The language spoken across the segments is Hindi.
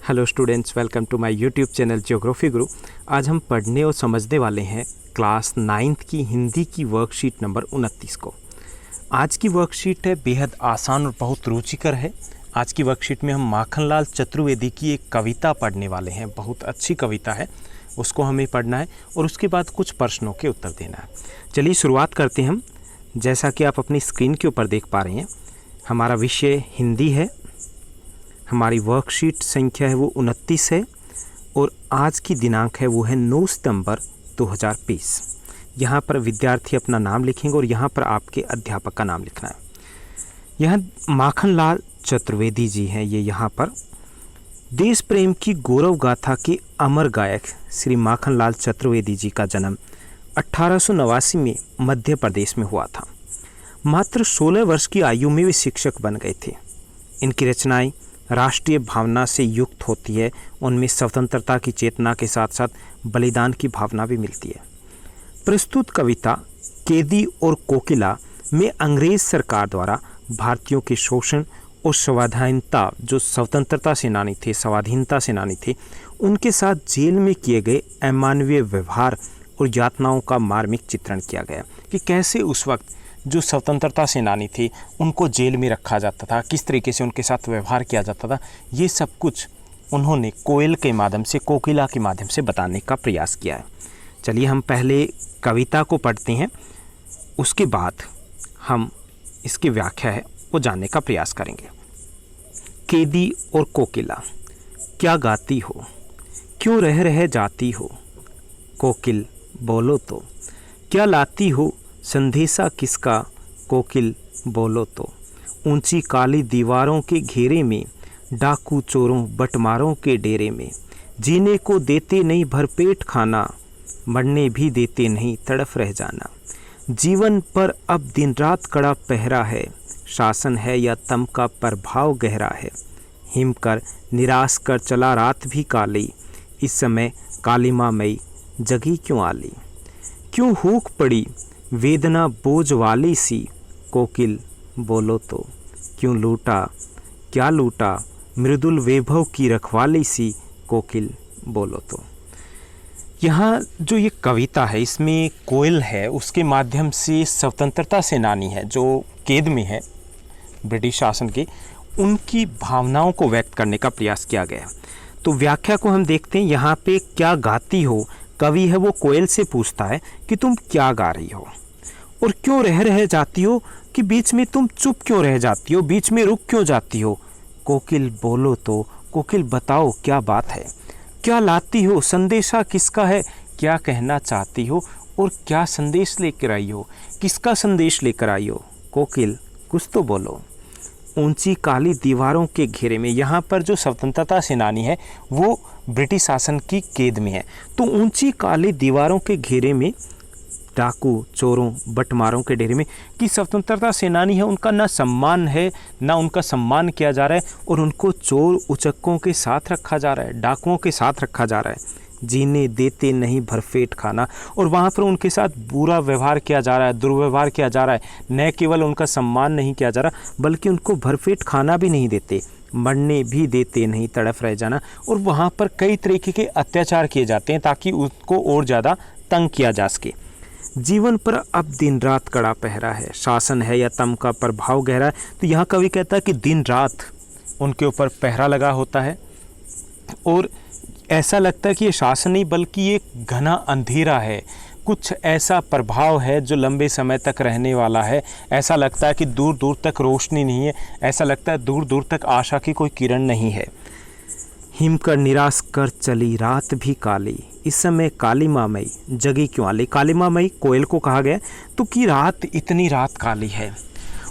Hello students, welcome to my YouTube channel geography Guru. आज हम पढ़ने और समझने वाले हैं क्लास 9th की हिंदी की वर्कशीट नंबर 29 को। आज की वर्कशीट है बेहद आसान और बहुत रुचिकर है। आज की वर्कशीट में हम माखनलाल चतुर्वेदी की एक कविता पढ़ने वाले हैं। बहुत अच्छी कविता है, उसको हमें पढ़ना है और उसके बाद कुछ प्रश्नों के उत्तर देना है। चलिए शुरुआत करते हैं हम। जैसा कि आप अपनी स्क्रीन के ऊपर देख पा रहे हैं, हमारा विषय हिंदी है। हमारी वर्कशीट संख्या है वो 29 है और आज की दिनांक है वो है 9 सितंबर 2020। यहाँ पर विद्यार्थी अपना नाम लिखेंगे और यहाँ पर आपके अध्यापक का नाम लिखना है। यह माखनलाल चतुर्वेदी जी हैं। ये यहाँ पर देश प्रेम की गौरव गाथा के अमर गायक श्री माखनलाल चतुर्वेदी जी का जन्म 1889 में मध्य प्रदेश में हुआ था। मात्र 16 वर्ष की आयु में वे शिक्षक बन गए थे। इनकी रचनाएं राष्ट्रीय भावना से युक्त होती है। उनमें स्वतंत्रता की चेतना के साथ साथ बलिदान की भावना भी मिलती है। प्रस्तुत कविता कैदी और कोकिला में अंग्रेज सरकार द्वारा भारतीयों के शोषण और स्वाधीनता, जो स्वतंत्रता सेनानी थे, स्वाधीनता सेनानी थे, उनके साथ जेल में किए गए अमानवीय व्यवहार और यातनाओं का मार्मिक चित्रण किया गया कि कैसे उस वक्त जो स्वतंत्रता सेनानी थे उनको जेल में रखा जाता था, किस तरीके से उनके साथ व्यवहार किया जाता था। ये सब कुछ उन्होंने कोयल के माध्यम से, कोकिला के माध्यम से बताने का प्रयास किया है। चलिए हम पहले कविता को पढ़ते हैं, उसके बाद हम इसकी व्याख्या है वो जानने का प्रयास करेंगे। कैदी और कोकिला, क्या गाती हो, क्यों रह जाती हो, कोकिल बोलो तो, क्या लाती हो संदेशा किसका, कोकिल बोलो तो। ऊंची काली दीवारों के घेरे में, डाकू चोरों बटमारों के डेरे में, जीने को देते नहीं भरपेट खाना, मरने भी देते नहीं तड़फ रह जाना। जीवन पर अब दिन रात कड़ा पहरा है, शासन है या तम का प्रभाव गहरा है। हिम कर निराश कर चला रात भी काली, इस समय कालिमा मई जगी क्यों आली। क्यों हुक पड़ी वेदना बोझ वाली सी, कोकिल बोलो तो। क्यों लूटा क्या लूटा मृदुल वैभव की रखवाली सी, कोकिल बोलो तो। यहाँ जो ये कविता है इसमें कोयल है, उसके माध्यम से स्वतंत्रता सेनानी है जो कैद में है ब्रिटिश शासन के, उनकी भावनाओं को व्यक्त करने का प्रयास किया गया। तो व्याख्या को हम देखते हैं। यहाँ पे क्या गाती हो, कवि है वो कोयल से पूछता है कि तुम क्या गा रही हो, और क्यों रह जाती हो कि बीच में तुम चुप क्यों रह जाती हो, बीच में रुक क्यों जाती हो। कोकिल बोलो तो, कोकिल बताओ क्या बात है। क्या लाती हो संदेशा किसका है, क्या कहना चाहती हो और क्या संदेश लेकर आई हो, किसका संदेश लेकर आई हो, कोकिल कुछ तो बोलो। ऊंची काली दीवारों के घेरे में, यहाँ पर जो स्वतंत्रता सेनानी है वो ब्रिटिश शासन की कैद में है। तो ऊंची काली दीवारों के घेरे में, डाकू चोरों बटमारों के डेरे में, कि स्वतंत्रता सेनानी है उनका ना सम्मान है, ना उनका सम्मान किया जा रहा है, और उनको चोर उचक्कों के साथ रखा जा रहा है, डाकुओं के साथ रखा जा रहा है। जीने देते नहीं भरपेट खाना, और वहाँ पर उनके साथ बुरा व्यवहार किया जा रहा है, दुर्व्यवहार किया जा रहा है। न केवल उनका सम्मान नहीं किया जा रहा बल्कि उनको भरपेट खाना भी नहीं देते, मरने भी देते नहीं तड़फ रह जाना। और वहाँ पर कई तरीके के अत्याचार किए जाते हैं ताकि उसको और ज़्यादा तंग किया जा सके। जीवन पर अब दिन रात कड़ा पहरा है, शासन है या तम का प्रभाव गहरा है। तो यहाँ कवि कहता है कि दिन रात उनके ऊपर पहरा लगा होता है और ऐसा लगता है कि ये शासन नहीं बल्कि ये घना अंधेरा है, कुछ ऐसा प्रभाव है जो लंबे समय तक रहने वाला है। ऐसा लगता है कि दूर दूर तक रोशनी नहीं है, ऐसा लगता है दूर दूर तक आशा की कोई किरण नहीं है। हिम कर निराश कर चली रात भी काली, इस समय काली मामई जगी क्यों आली। काली मामई कोयल को कहा गया तो कि रात, इतनी रात काली है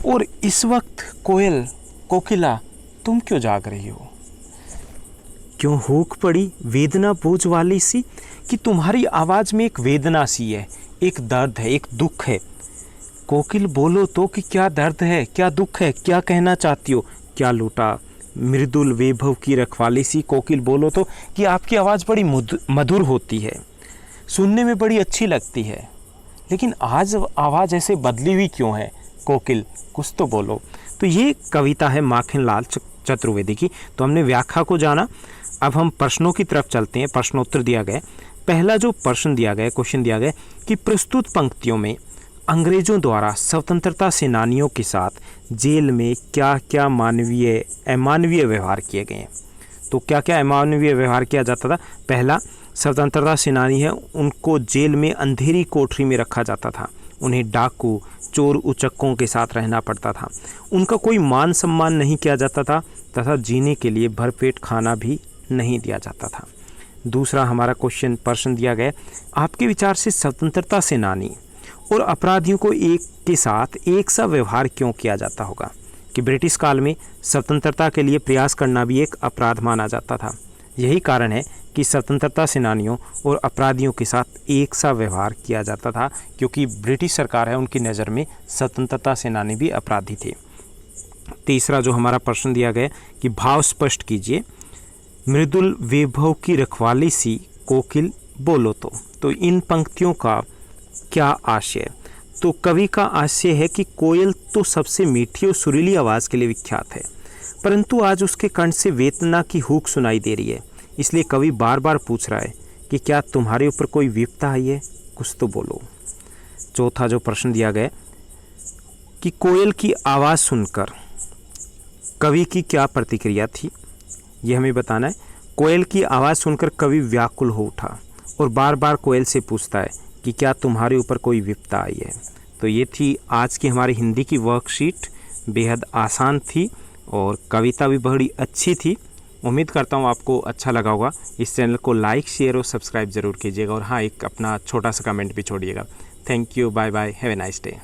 और इस वक्त कोयल, कोकिला तुम क्यों जाग रही हो। क्यों हुक पड़ी वेदना बोझ वाली सी, कि तुम्हारी आवाज़ में एक वेदना सी है, एक दर्द है, एक दुख है। कोकिल बोलो तो, कि क्या दर्द है, क्या दुख है, क्या कहना चाहती हो। क्या लूटा मृदुल वैभव की रखवाली सी, कोकिल बोलो तो, कि आपकी आवाज़ बड़ी मधुर होती है, सुनने में बड़ी अच्छी लगती है, लेकिन आज आवाज़ ऐसे बदली हुई क्यों है, कोकिल कुछ तो बोलो। तो ये कविता है माखनलाल चतुर्वेदी की। तो हमने व्याख्या को जाना। अब हम प्रश्नों की तरफ चलते हैं। प्रश्नोत्तर दिया गया। पहला जो प्रश्न दिया गया, क्वेश्चन दिया गया कि प्रस्तुत पंक्तियों में अंग्रेजों द्वारा स्वतंत्रता सेनानियों के साथ जेल में क्या क्या अमानवीय व्यवहार किए गए हैं। तो क्या क्या अमानवीय व्यवहार किया जाता था। पहला, स्वतंत्रता सेनानी है उनको जेल में अंधेरी कोठरी में रखा जाता था। उन्हें डाकू, चोर, उचक्कों के साथ रहना पड़ता था। उनका कोई मान सम्मान नहीं किया जाता था तथा जीने के लिए भरपेट खाना भी नहीं दिया जाता था। दूसरा हमारा प्रश्न दिया गया, आपके विचार से स्वतंत्रता सेनानी और अपराधियों को एक के साथ एक सा व्यवहार क्यों किया जाता होगा। कि ब्रिटिश काल में स्वतंत्रता के लिए प्रयास करना भी एक अपराध माना जाता था। यही कारण है कि स्वतंत्रता सेनानियों और अपराधियों के साथ एक सा व्यवहार किया जाता था, क्योंकि ब्रिटिश सरकार है उनकी नज़र में स्वतंत्रता सेनानी भी अपराधी थे। तीसरा जो हमारा प्रश्न दिया गया कि भाव स्पष्ट कीजिए। मृदुल वैभव की रखवाली सी कोकिल बोलो तो इन पंक्तियों का क्या आशय। तो कवि का आशय है कि कोयल तो सबसे मीठी और सुरीली आवाज़ के लिए विख्यात है, परंतु आज उसके कंठ से वेदना की हूक सुनाई दे रही है। इसलिए कवि बार बार पूछ रहा है कि क्या तुम्हारे ऊपर कोई विपदा आई है, कुछ तो बोलो। चौथा जो प्रश्न दिया गया कि कोयल की आवाज़ सुनकर कवि की क्या प्रतिक्रिया थी, ये हमें बताना है। कोयल की आवाज़ सुनकर कवि व्याकुल हो उठा और बार बार कोयल से पूछता है कि क्या तुम्हारे ऊपर कोई विपदा आई है। तो ये थी आज की हमारी हिंदी की वर्कशीट। बेहद आसान थी और कविता भी बड़ी अच्छी थी। उम्मीद करता हूँ आपको अच्छा लगा होगा। इस चैनल को लाइक, शेयर और सब्सक्राइब ज़रूर कीजिएगा और हाँ, एक अपना छोटा सा कमेंट भी छोड़िएगा। Thank you, bye bye, have a nice day.